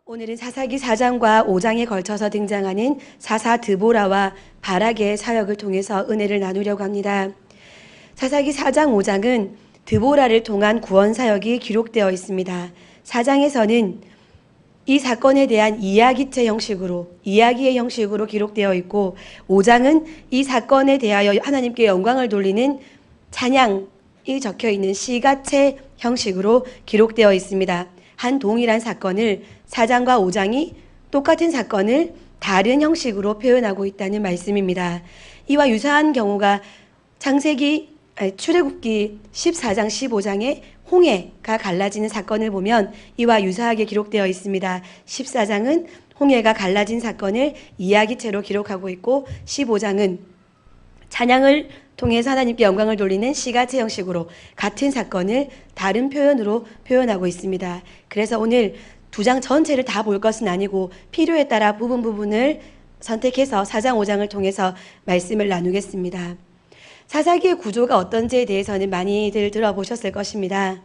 오늘은 사사기 4장과 5장에 걸쳐서 등장하는 사사 드보라와 바락의 사역을 통해서 은혜를 나누려고 합니다. 사사기 4장, 5장은 드보라를 통한 구원 사역이 기록되어 있습니다. 4장에서는 이 사건에 대한 이야기의 형식으로 기록되어 있고, 5장은 이 사건에 대하여 하나님께 영광을 돌리는 찬양이 적혀 있는 시가체 형식으로 기록되어 있습니다. 한 동일한 사건을 4장과 5장이 똑같은 사건을 다른 형식으로 표현하고 있다는 말씀입니다. 이와 유사한 경우가 출애굽기 14장, 15장에 홍해가 갈라지는 사건을 보면 이와 유사하게 기록되어 있습니다. 14장은 홍해가 갈라진 사건을 이야기체로 기록하고 있고, 15장은 찬양을 통해서 하나님께 영광을 돌리는 시가체 형식으로 같은 사건을 다른 표현으로 표현하고 있습니다. 그래서 오늘 2장 전체를 다 볼 것은 아니고 필요에 따라 부분을 선택해서 4장, 5장을 통해서 말씀을 나누겠습니다. 사사기의 구조가 어떤지에 대해서는 많이들 들어보셨을 것입니다.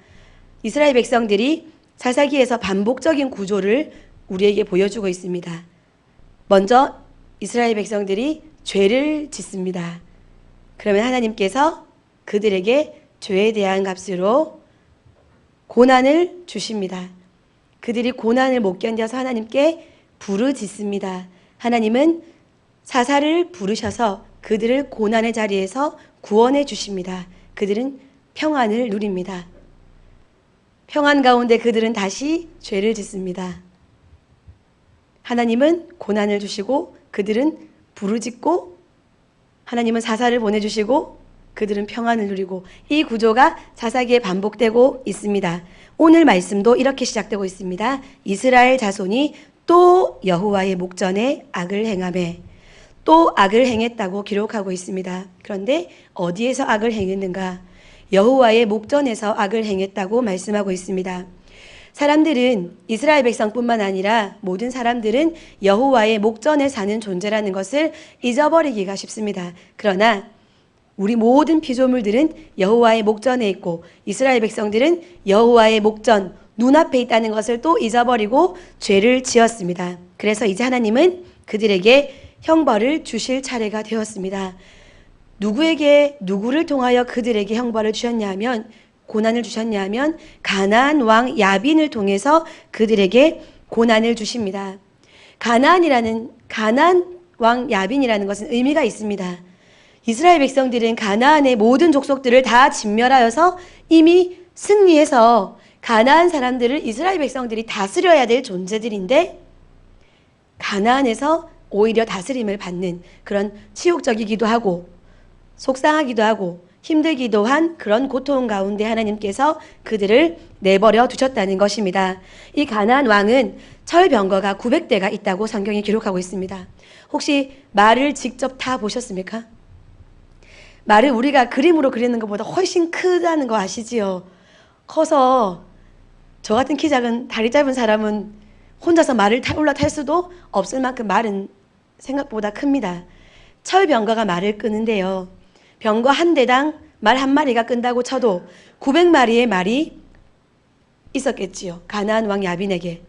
이스라엘 백성들이 사사기에서 반복적인 구조를 우리에게 보여주고 있습니다. 먼저 이스라엘 백성들이 죄를 짓습니다. 그러면 하나님께서 그들에게 죄에 대한 값으로 고난을 주십니다. 그들이 고난을 못 견뎌서 하나님께 부르짖습니다. 하나님은 사사를 부르셔서 그들을 고난의 자리에서 구원해 주십니다. 그들은 평안을 누립니다. 평안 가운데 그들은 다시 죄를 짓습니다. 하나님은 고난을 주시고 그들은 부르짖고, 하나님은 사사를 보내주시고 그들은 평안을 누리고, 이 구조가 사사기에 반복되고 있습니다. 오늘 말씀도 이렇게 시작되고 있습니다. 이스라엘 자손이 또 여호와의 목전에 악을 행하매, 또 악을 행했다고 기록하고 있습니다. 그런데 어디에서 악을 행했는가? 여호와의 목전에서 악을 행했다고 말씀하고 있습니다. 사람들은, 이스라엘 백성뿐만 아니라 모든 사람들은 여호와의 목전에 사는 존재라는 것을 잊어버리기가 쉽습니다. 그러나 우리 모든 피조물들은 여호와의 목전에 있고, 이스라엘 백성들은 여호와의 목전, 눈앞에 있다는 것을 또 잊어버리고 죄를 지었습니다. 그래서 이제 하나님은 그들에게 형벌을 주실 차례가 되었습니다. 누구를 통하여 그들에게 형벌을 주셨냐 하면, 고난을 주셨냐 하면 가나안 왕 야빈을 통해서 그들에게 고난을 주십니다. 가나안 왕 야빈이라는 것은 의미가 있습니다. 이스라엘 백성들은 가나안의 모든 족속들을 다 진멸하여서 이미 승리해서 가나안 사람들을 이스라엘 백성들이 다스려야 될 존재들인데, 가나안에서 오히려 다스림을 받는 그런 치욕적이기도 하고 속상하기도 하고 힘들기도 한 그런 고통 가운데 하나님께서 그들을 내버려 두셨다는 것입니다. 이 가나안 왕은 철병거가 900대가 있다고 성경이 기록하고 있습니다. 혹시 말을 직접 타 보셨습니까? 말을 우리가 그림으로 그리는 것보다 훨씬 크다는 거 아시지요? 커서 저 같은 키 작은 다리 짧은 사람은 혼자서 말을 올라탈 수도 없을 만큼 말은 생각보다 큽니다. 철병거가 말을 끄는데요, 병거 한 대당 말 한 마리가 끈다고 쳐도 900마리의 말이 있었겠지요, 가나안 왕 야빈에게.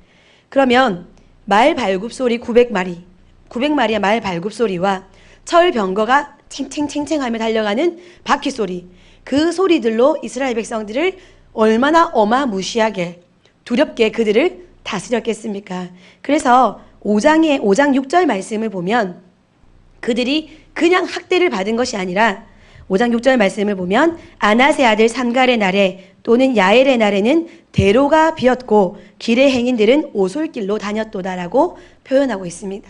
그러면 말 발굽소리 900마리의 말 발굽소리와 철병거가 칭칭칭칭하며 달려가는 바퀴소리, 그 소리들로 이스라엘 백성들을 얼마나 어마무시하게 두렵게 그들을 다스렸겠습니까? 그래서 5장 6절 말씀을 보면 그들이 그냥 학대를 받은 것이 아니라 5장 6절 말씀을 보면 아낫의 아들 삼갈의 날에 또는 야엘의 날에는 대로가 비었고 길의 행인들은 오솔길로 다녔도다라고 표현하고 있습니다.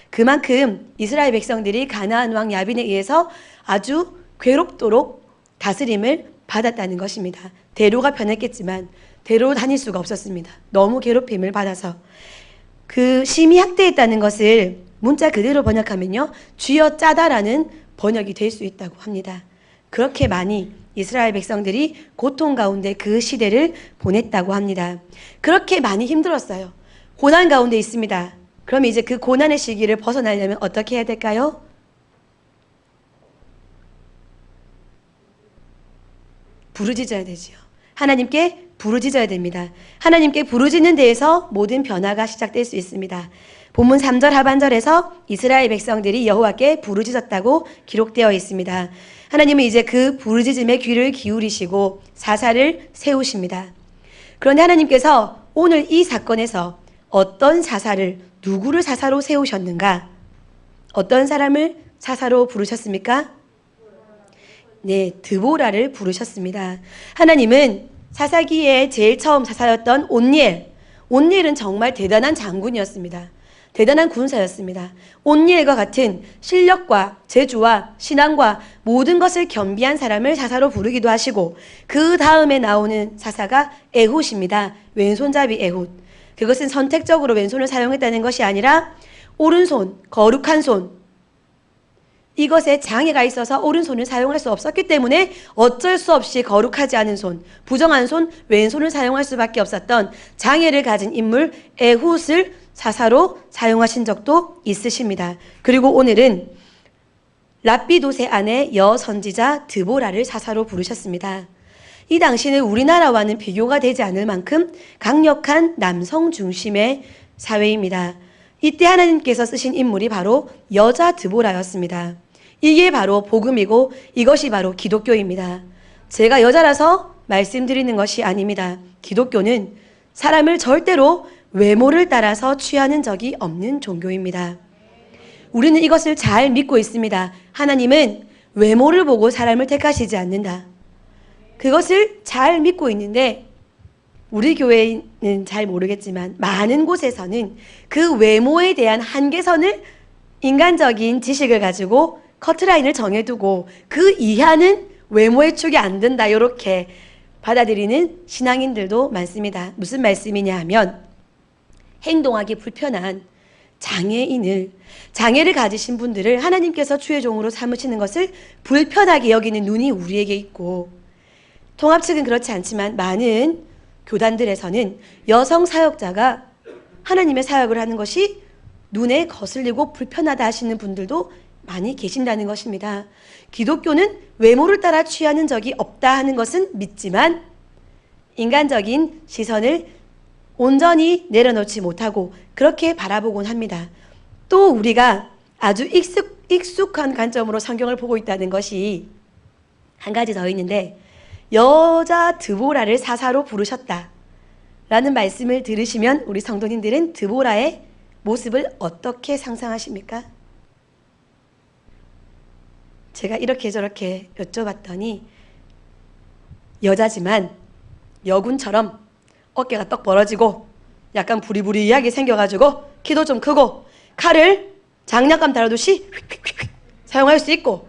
그만큼 이스라엘 백성들이 가나안 왕 야빈에 의해서 아주 괴롭도록 다스림을 받았다는 것입니다. 대로가 편했겠지만 대로 다닐 수가 없었습니다. 너무 괴롭힘을 받아서. 그 심히 학대했다는 것을 문자 그대로 번역하면요, 쥐어 짜다라는 번역이 될 수 있다고 합니다. 그렇게 많이 이스라엘 백성들이 고통 가운데 그 시대를 보냈다고 합니다. 그렇게 많이 힘들었어요. 고난 가운데 있습니다. 그럼 이제 그 고난의 시기를 벗어나려면 어떻게 해야 될까요? 부르짖어야 되지요. 하나님께 부르짖어야 됩니다. 하나님께 부르짖는 데에서 모든 변화가 시작될 수 있습니다. 본문 3절 하반절에서 이스라엘 백성들이 여호와께 부르짖었다고 기록되어 있습니다. 하나님은 이제 그 부르짖음에 귀를 기울이시고 사사를 세우십니다. 그런데 하나님께서 오늘 이 사건에서 어떤 사사를, 누구를 사사로 세우셨는가? 어떤 사람을 사사로 부르셨습니까? 네, 드보라를 부르셨습니다. 하나님은 사사기에 제일 처음 사사였던 온니엘은 정말 대단한 장군이었습니다. 대단한 군사였습니다. 온니엘과 같은 실력과 재주와 신앙과 모든 것을 겸비한 사람을 사사로 부르기도 하시고, 그 다음에 나오는 사사가 에훗입니다. 왼손잡이 에훗. 그것은 선택적으로 왼손을 사용했다는 것이 아니라 오른손, 거룩한 손, 이것에 장애가 있어서 오른손을 사용할 수 없었기 때문에 어쩔 수 없이 거룩하지 않은 손, 부정한 손, 왼손을 사용할 수밖에 없었던 장애를 가진 인물 에훗을 사사로 사용하신 적도 있으십니다. 그리고 오늘은 랍비돗의 아내 여선지자 드보라를 사사로 부르셨습니다. 이 당시는 우리나라와는 비교가 되지 않을 만큼 강력한 남성 중심의 사회입니다. 이때 하나님께서 쓰신 인물이 바로 여자 드보라였습니다. 이게 바로 복음이고 이것이 바로 기독교입니다. 제가 여자라서 말씀드리는 것이 아닙니다. 기독교는 사람을 절대로 외모를 따라서 취하는 적이 없는 종교입니다. 우리는 이것을 잘 믿고 있습니다. 하나님은 외모를 보고 사람을 택하시지 않는다. 그것을 잘 믿고 있는데 우리 교회는 잘 모르겠지만 많은 곳에서는 그 외모에 대한 한계선을 인간적인 지식을 가지고 커트라인을 정해두고 그 이하는 외모의 축이 안 된다, 이렇게 받아들이는 신앙인들도 많습니다. 무슨 말씀이냐 하면 행동하기 불편한 장애를 가지신 분들을 하나님께서 주의 종으로 삼으시는 것을 불편하게 여기는 눈이 우리에게 있고, 통합 측은 그렇지 않지만 많은 교단들에서는 여성 사역자가 하나님의 사역을 하는 것이 눈에 거슬리고 불편하다 하시는 분들도 많이 계신다는 것입니다. 기독교는 외모를 따라 취하는 적이 없다 하는 것은 믿지만 인간적인 시선을 온전히 내려놓지 못하고 그렇게 바라보곤 합니다. 또 우리가 아주 익숙한 관점으로 성경을 보고 있다는 것이 한 가지 더 있는데, 여자 드보라를 사사로 부르셨다 라는 말씀을 들으시면 우리 성도님들은 드보라의 모습을 어떻게 상상하십니까? 제가 이렇게 저렇게 여쭤봤더니 여자지만 여군처럼 어깨가 떡 벌어지고 약간 부리부리하게 생겨가지고 키도 좀 크고 칼을 장난감 다루듯이 휙휙휙 사용할 수 있고,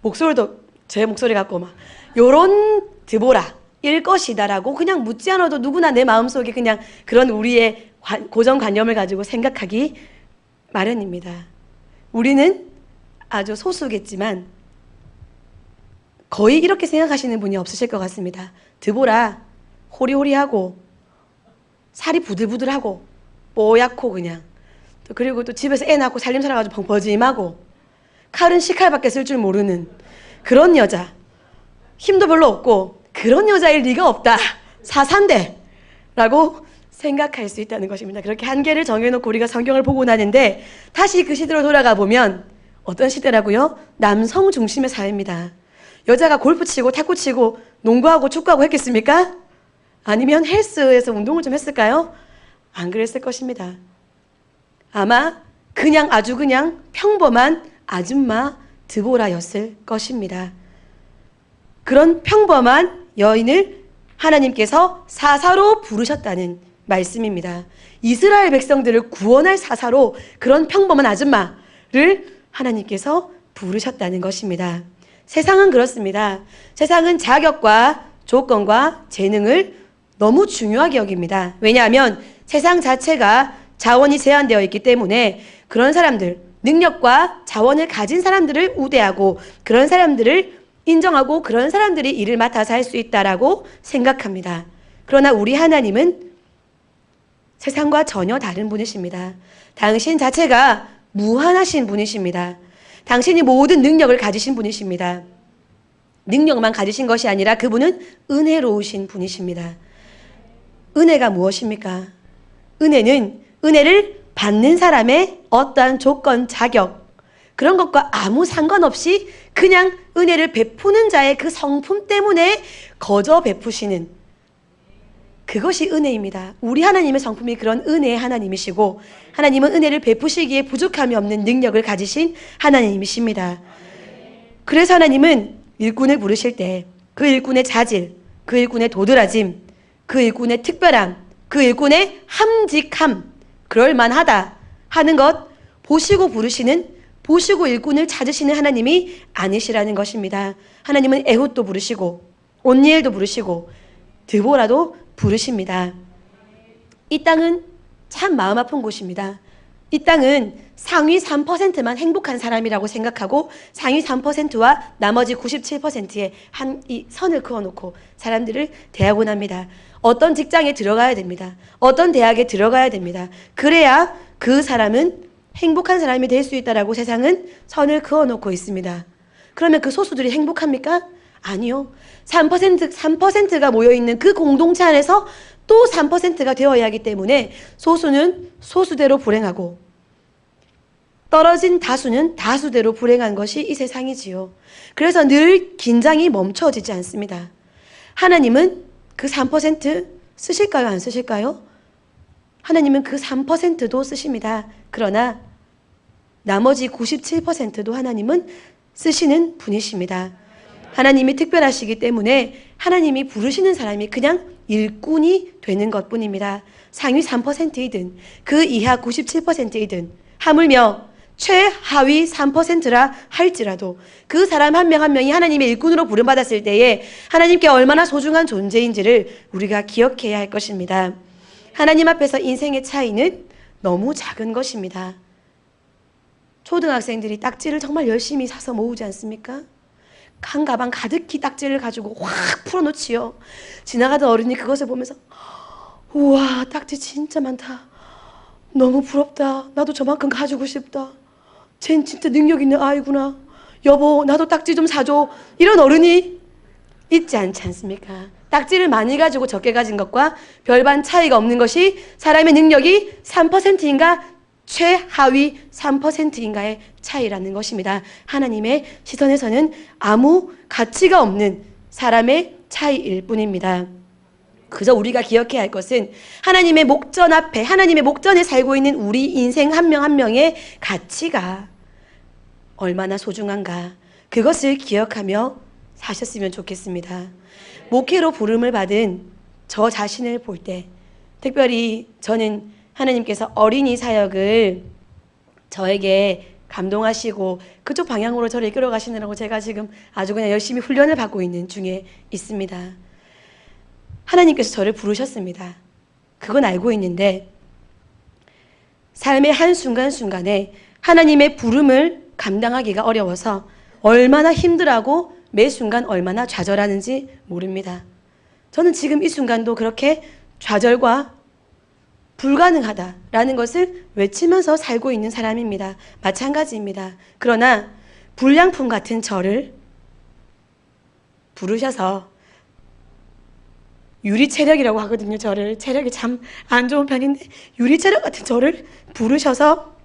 목소리도 제 목소리 같고 막 요런 드보라일 것이다라고 그냥 묻지 않아도 누구나 내 마음속에 그냥 그런 우리의 고정관념을 가지고 생각하기 마련입니다. 우리는 아주 소수겠지만 거의 이렇게 생각하시는 분이 없으실 것 같습니다. 드보라 호리호리하고 살이 부들부들하고 뽀얗고 그냥, 그리고 또 집에서 애 낳고 살림 살아가지고 벙퍼짐하고 칼은 시칼밖에 쓸 줄 모르는 그런 여자, 힘도 별로 없고 그런 여자일 리가 없다, 사사인데 라고 생각할 수 있다는 것입니다. 그렇게 한계를 정해놓고 우리가 성경을 보고 나는데 다시 그 시대로 돌아가 보면 어떤 시대라고요? 남성 중심의 사회입니다. 여자가 골프 치고 탁구 치고 농구하고 축구하고 했겠습니까? 아니면 헬스에서 운동을 좀 했을까요? 안 그랬을 것입니다. 아마 그냥 아주 그냥 평범한 아줌마 드보라였을 것입니다. 그런 평범한 여인을 하나님께서 사사로 부르셨다는 말씀입니다. 이스라엘 백성들을 구원할 사사로 그런 평범한 아줌마를 하나님께서 부르셨다는 것입니다. 세상은 그렇습니다. 세상은 자격과 조건과 재능을 너무 중요하게 여깁니다. 왜냐하면 세상 자체가 자원이 제한되어 있기 때문에 그런 사람들, 능력과 자원을 가진 사람들을 우대하고 그런 사람들을 인정하고 그런 사람들이 일을 맡아서 할 수 있다라고 생각합니다. 그러나 우리 하나님은 세상과 전혀 다른 분이십니다. 당신 자체가 무한하신 분이십니다. 당신이 모든 능력을 가지신 분이십니다. 능력만 가지신 것이 아니라 그분은 은혜로우신 분이십니다. 은혜가 무엇입니까? 은혜는 은혜를 받는 사람의 어떠한 조건, 자격, 그런 것과 아무 상관없이 그냥 은혜를 베푸는 자의 그 성품 때문에 거저 베푸시는, 그것이 은혜입니다. 우리 하나님의 성품이 그런 은혜의 하나님이시고, 하나님은 은혜를 베푸시기에 부족함이 없는 능력을 가지신 하나님이십니다. 그래서 하나님은 일꾼을 부르실 때 그 일꾼의 자질, 그 일꾼의 도드라짐, 그 일꾼의 특별함, 그 일꾼의 함직함, 그럴만하다 하는 것 보시고 부르시는, 보시고 일꾼을 찾으시는 하나님이 아니시라는 것입니다. 하나님은 에훗도 부르시고 온니엘도 부르시고 드보라도 부르십니다. 이 땅은 참 마음 아픈 곳입니다. 이 땅은 상위 3%만 행복한 사람이라고 생각하고 상위 3%와 나머지 97%의 이 선을 그어놓고 사람들을 대하곤 합니다. 어떤 직장에 들어가야 됩니다. 어떤 대학에 들어가야 됩니다. 그래야 그 사람은 행복한 사람이 될 수 있다라고 세상은 선을 그어놓고 있습니다. 그러면 그 소수들이 행복합니까? 아니요. 3%가 모여있는 그 공동체 안에서 또 3%가 되어야 하기 때문에 소수는 소수대로 불행하고 떨어진 다수는 다수대로 불행한 것이 이 세상이지요. 그래서 늘 긴장이 멈춰지지 않습니다. 하나님은 그 3% 쓰실까요? 안 쓰실까요? 하나님은 그 3%도 쓰십니다. 그러나 나머지 97%도 하나님은 쓰시는 분이십니다. 하나님이 특별하시기 때문에 하나님이 부르시는 사람이 그냥 일꾼이 되는 것뿐입니다. 상위 3%이든 그 이하 97%이든 하물며 최하위 3%라 할지라도 그 사람 한 명 한 명이 하나님의 일꾼으로 부름받았을 때에 하나님께 얼마나 소중한 존재인지를 우리가 기억해야 할 것입니다. 하나님 앞에서 인생의 차이는 너무 작은 것입니다. 초등학생들이 딱지를 정말 열심히 사서 모으지 않습니까? 한 가방 가득히 딱지를 가지고 확 풀어놓지요. 지나가던 어른이 그것을 보면서 우와, 딱지 진짜 많다. 너무 부럽다. 나도 저만큼 가지고 싶다. 쟨 진짜 능력 있는 아이구나. 여보, 나도 딱지 좀 사줘. 이런 어른이 있지 않지 않습니까? 딱지를 많이 가지고 적게 가진 것과 별반 차이가 없는 것이 사람의 능력이 3%인가 최하위 3%인가의 차이라는 것입니다. 하나님의 시선에서는 아무 가치가 없는 사람의 차이일 뿐입니다. 그저 우리가 기억해야 할 것은 하나님의 목전 앞에, 하나님의 목전에 살고 있는 우리 인생 한 명 한 명의 가치가 얼마나 소중한가, 그것을 기억하며 사셨으면 좋겠습니다. 목회로 부름을 받은 저 자신을 볼 때, 특별히 저는 하나님께서 어린이 사역을 저에게 감동하시고 그쪽 방향으로 저를 이끌어 가시느라고 제가 지금 아주 그냥 열심히 훈련을 받고 있는 중에 있습니다. 하나님께서 저를 부르셨습니다. 그건 알고 있는데 삶의 한순간순간에 하나님의 부름을 감당하기가 어려워서 얼마나 힘들어하고 매 순간 얼마나 좌절하는지 모릅니다. 저는 지금 이 순간도 그렇게 좌절과 불가능하다라는 것을 외치면서 살고 있는 사람입니다. 마찬가지입니다. 그러나 불량품 같은 저를 부르셔서, 유리체력이라고 하거든요. 저를, 체력이 참 안 좋은 편인데 유리체력 같은 저를 부르셔서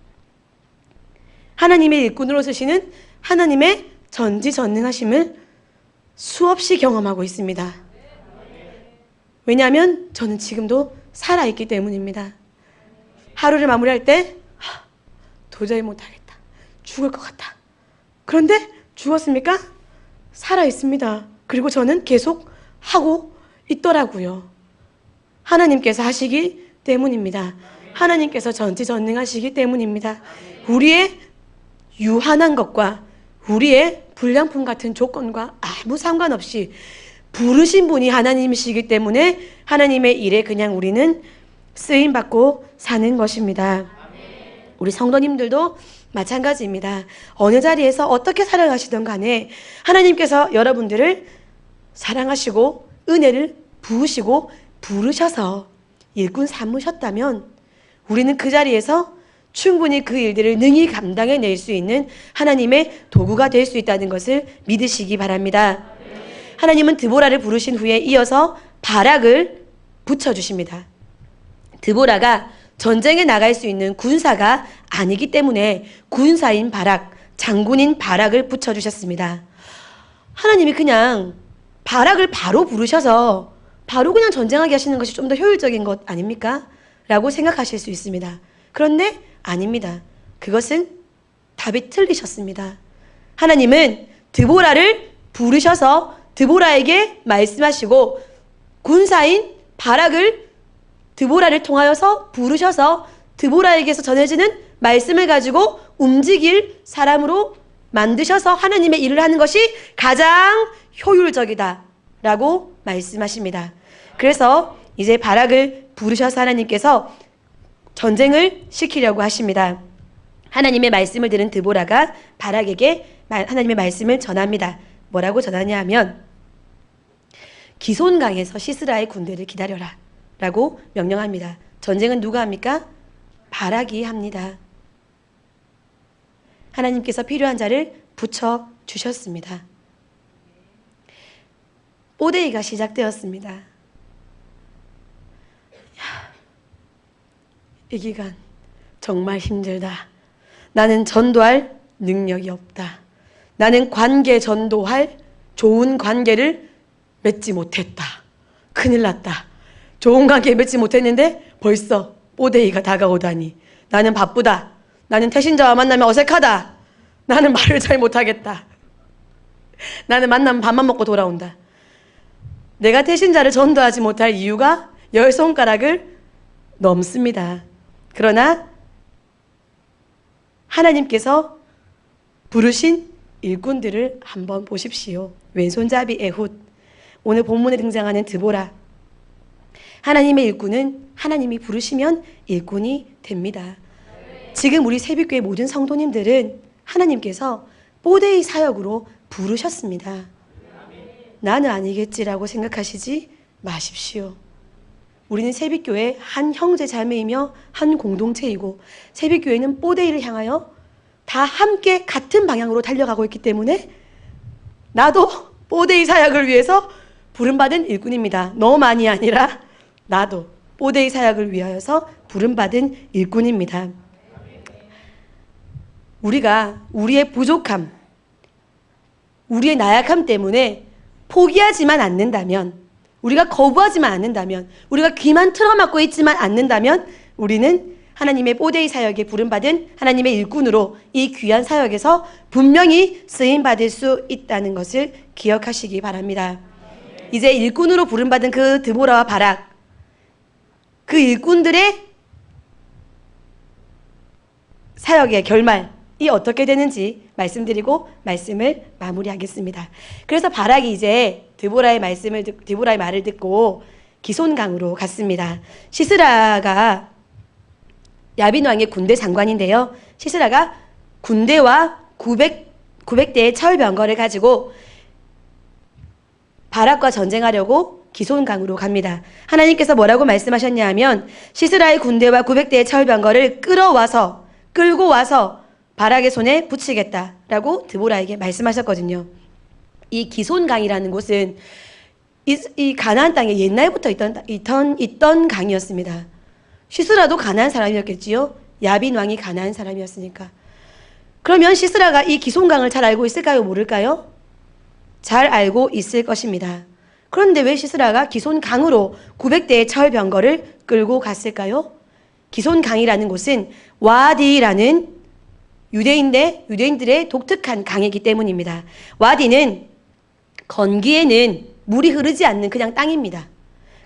하나님의 일꾼으로 쓰시는 하나님의 전지전능하심을 수없이 경험하고 있습니다. 왜냐하면 저는 지금도 살아있기 때문입니다. 하루를 마무리할 때 도저히 못하겠다, 죽을 것 같다. 그런데 죽었습니까? 살아있습니다. 그리고 저는 계속 하고 있더라고요. 하나님께서 하시기 때문입니다. 하나님께서 전지전능하시기 때문입니다. 우리의 유한한 것과 우리의 불량품 같은 조건과 아무 상관없이 부르신 분이 하나님이시기 때문에 하나님의 일에 그냥 우리는 쓰임받고 사는 것입니다. 우리 성도님들도 마찬가지입니다. 어느 자리에서 어떻게 살아가시던 간에 하나님께서 여러분들을 사랑하시고 은혜를 부으시고 부르셔서 일꾼 삼으셨다면 우리는 그 자리에서 충분히 그 일들을 능히 감당해낼 수 있는 하나님의 도구가 될 수 있다는 것을 믿으시기 바랍니다. 하나님은 드보라를 부르신 후에 이어서 바락을 붙여주십니다. 드보라가 전쟁에 나갈 수 있는 군사가 아니기 때문에 군사인 바락, 장군인 바락을 붙여주셨습니다. 하나님이 그냥 바락을 바로 부르셔서 바로 그냥 전쟁하게 하시는 것이 좀 더 효율적인 것 아닙니까? 라고 생각하실 수 있습니다. 그런데 아닙니다. 그것은 답이 틀리셨습니다. 하나님은 드보라를 부르셔서 드보라에게 말씀하시고 군사인 바락을 드보라를 통하여서 부르셔서 드보라에게서 전해지는 말씀을 가지고 움직일 사람으로 만드셔서 하나님의 일을 하는 것이 가장 효율적이다 라고 말씀하십니다. 그래서 이제 바락을 부르셔서 하나님께서 전쟁을 시키려고 하십니다. 하나님의 말씀을 들은 드보라가 바락에게 하나님의 말씀을 전합니다. 뭐라고 전하냐 하면 기손강에서 시스라의 군대를 기다려라 라고 명령합니다. 전쟁은 누가 합니까? 바락이 합니다. 하나님께서 필요한 자를 붙여주셨습니다. 오데이가 시작되었습니다. 이 기간 정말 힘들다. 나는 전도할 능력이 없다. 나는 관계 전도할 좋은 관계를 맺지 못했다. 큰일 났다. 좋은 관계 맺지 못했는데 벌써 오데이가 다가오다니. 나는 바쁘다. 나는 태신자와 만나면 어색하다. 나는 말을 잘 못하겠다. 나는 만나면 밥만 먹고 돌아온다. 내가 태신자를 전도하지 못할 이유가 10손가락을 넘습니다. 그러나 하나님께서 부르신 일꾼들을 한번 보십시오. 왼손잡이 에훗, 오늘 본문에 등장하는 드보라. 하나님의 일꾼은 하나님이 부르시면 일꾼이 됩니다. 지금 우리 새벽교회 모든 성도님들은 하나님께서 뽀데이 사역으로 부르셨습니다. 나는 아니겠지라고 생각하시지 마십시오. 우리는 새벽교회 한 형제 자매이며 한 공동체이고 새벽교회는 뽀데이를 향하여 다 함께 같은 방향으로 달려가고 있기 때문에 나도 뽀데이 사역을 위해서 부름받은 일꾼입니다. 너만이 아니라 나도 뽀데이 사역을 위하여서 부름받은 일꾼입니다. 우리가 우리의 부족함, 우리의 나약함 때문에 포기하지만 않는다면, 우리가 거부하지만 않는다면, 우리가 귀만 틀어막고 있지만 않는다면 우리는 하나님의 뽀데이 사역에 부름받은 하나님의 일꾼으로 이 귀한 사역에서 분명히 쓰임받을 수 있다는 것을 기억하시기 바랍니다. 이제 일꾼으로 부름받은 그 드보라와 바락, 그 일꾼들의 사역의 결말이 어떻게 되는지 말씀드리고 말씀을 마무리하겠습니다. 그래서 바락이 이제 드보라의 말을 듣고 기손강으로 갔습니다. 시스라가 야빈 왕의 군대 장관인데요. 시스라가 군대와 900대의 철병거를 가지고 바락과 전쟁하려고 기손강으로 갑니다. 하나님께서 뭐라고 말씀하셨냐 하면 시스라의 군대와 900대의 철병거를 끌고 와서 바락의 손에 붙이겠다라고 드보라에게 말씀하셨거든요. 이 기손강이라는 곳은 이 가나안 땅에 옛날부터 있던 강이었습니다. 시스라도 가나안 사람이었겠지요. 야빈 왕이 가나안 사람이었으니까. 그러면 시스라가 이 기손강을 잘 알고 있을까요? 모를까요? 잘 알고 있을 것입니다. 그런데 왜 시스라가 기손강으로 900대의 철병거를 끌고 갔을까요? 기손강이라는 곳은 와디라는 유대인들의 독특한 강이기 때문입니다. 와디는 건기에는 물이 흐르지 않는 그냥 땅입니다.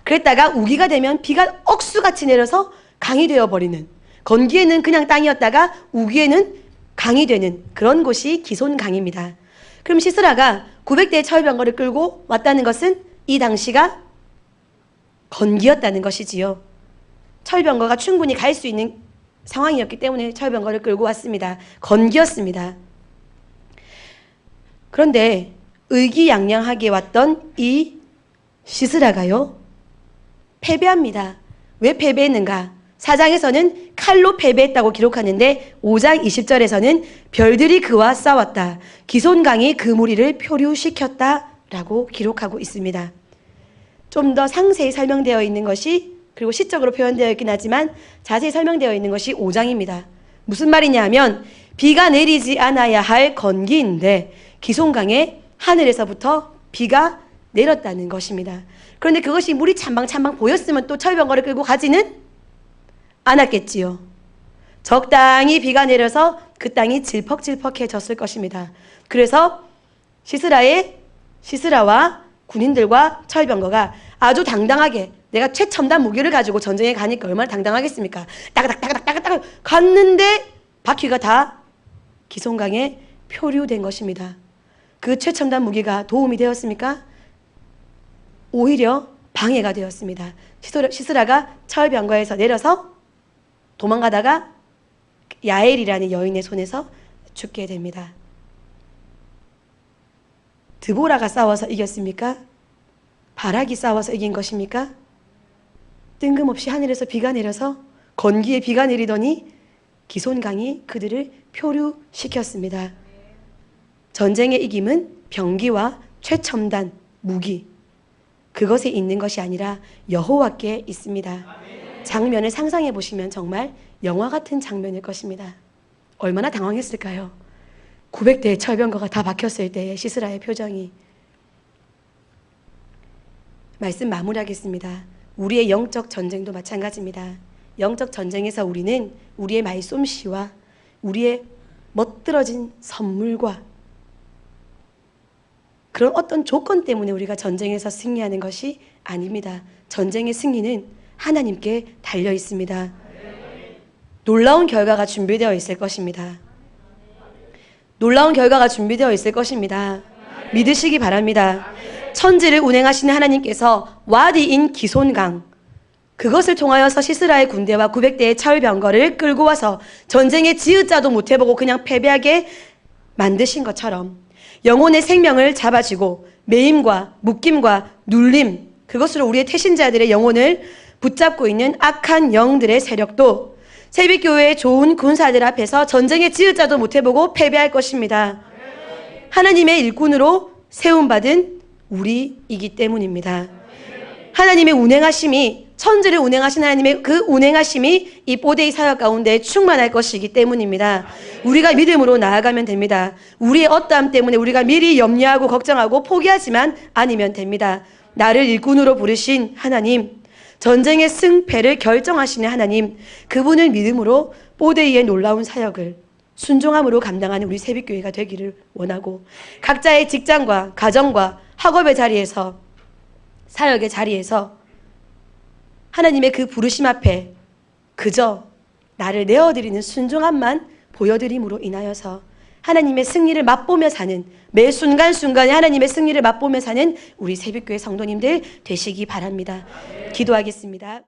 그랬다가 우기가 되면 비가 억수같이 내려서 강이 되어버리는, 건기에는 그냥 땅이었다가 우기에는 강이 되는 그런 곳이 기손강입니다. 그럼 시스라가 900대의 철병거를 끌고 왔다는 것은 이 당시가 건기였다는 것이지요. 철병거가 충분히 갈 수 있는 상황이었기 때문에 철병거를 끌고 왔습니다. 건기였습니다. 그런데 의기양양하게 왔던 이 시스라가요, 패배합니다. 왜 패배했는가? 4장에서는 칼로 패배했다고 기록하는데 5장 20절에서는 별들이 그와 싸웠다. 기손강이 그 무리를 표류시켰다 라고 기록하고 있습니다. 좀 더 상세히 설명되어 있는 것이, 그리고 시적으로 표현되어 있긴 하지만 자세히 설명되어 있는 것이 5장입니다. 무슨 말이냐 하면 비가 내리지 않아야 할 건기인데 기손강에 하늘에서부터 비가 내렸다는 것입니다. 그런데 그것이 물이 찬방찬방 보였으면 또 철병거를 끌고 가지는 않았겠지요. 적당히 비가 내려서 그 땅이 질퍽질퍽해졌을 것입니다. 그래서 시스라와 군인들과 철병거가 아주 당당하게, 내가 최첨단 무기를 가지고 전쟁에 가니까 얼마나 당당하겠습니까? 따그닥 갔는데 바퀴가 다 기손강에 표류된 것입니다. 그 최첨단 무기가 도움이 되었습니까? 오히려 방해가 되었습니다. 시스라가 철병거에서 내려서 도망가다가 야엘이라는 여인의 손에서 죽게 됩니다. 드보라가 싸워서 이겼습니까? 바락이 싸워서 이긴 것입니까? 뜬금없이 하늘에서 비가 내려서 건기에 비가 내리더니 기손강이 그들을 표류시켰습니다. 전쟁의 이김은 병기와 최첨단 무기, 그것에 있는 것이 아니라 여호와께 있습니다. 장면을 상상해 보시면 정말 영화 같은 장면일 것입니다. 얼마나 당황했을까요? 900대의 철병거가 다 박혔을 때의 시스라의 표정이. 말씀 마무리하겠습니다. 우리의 영적 전쟁도 마찬가지입니다. 영적 전쟁에서 우리는 우리의 말솜씨와 우리의 멋들어진 선물과 그런 어떤 조건 때문에 우리가 전쟁에서 승리하는 것이 아닙니다. 전쟁의 승리는 하나님께 달려 있습니다. 놀라운 결과가 준비되어 있을 것입니다. 놀라운 결과가 준비되어 있을 것입니다. 믿으시기 바랍니다. 천지를 운행하시는 하나님께서 와디인 기손강, 그것을 통하여서 시스라의 군대와 900대의 철병거를 끌고 와서 전쟁에 지읒자도 못해보고 그냥 패배하게 만드신 것처럼 영혼의 생명을 잡아쥐고 매임과 묶임과 눌림, 그것으로 우리의 태신자들의 영혼을 붙잡고 있는 악한 영들의 세력도 새벽교회의 좋은 군사들 앞에서 전쟁에 지읒자도 못해보고 패배할 것입니다. 하나님의 일꾼으로 세움받은 우리이기 때문입니다. 하나님의 운행하심이, 천지를 운행하신 하나님의 그 운행하심이 이 뽀데이 사역 가운데 충만할 것이기 때문입니다. 우리가 믿음으로 나아가면 됩니다. 우리의 어떠함 때문에 우리가 미리 염려하고 걱정하고 포기하지만 않으면 됩니다. 나를 일꾼으로 부르신 하나님, 전쟁의 승패를 결정하시는 하나님, 그분을 믿음으로 뽀데이의 놀라운 사역을 순종함으로 감당하는 우리 새벽교회가 되기를 원하고, 각자의 직장과 가정과 학업의 자리에서, 사역의 자리에서 하나님의 그 부르심 앞에 그저 나를 내어드리는 순종함만 보여드림으로 인하여서 하나님의 승리를 맛보며 사는, 매 순간순간에 하나님의 승리를 맛보며 사는 우리 새벽교회 성도님들 되시기 바랍니다. 기도하겠습니다.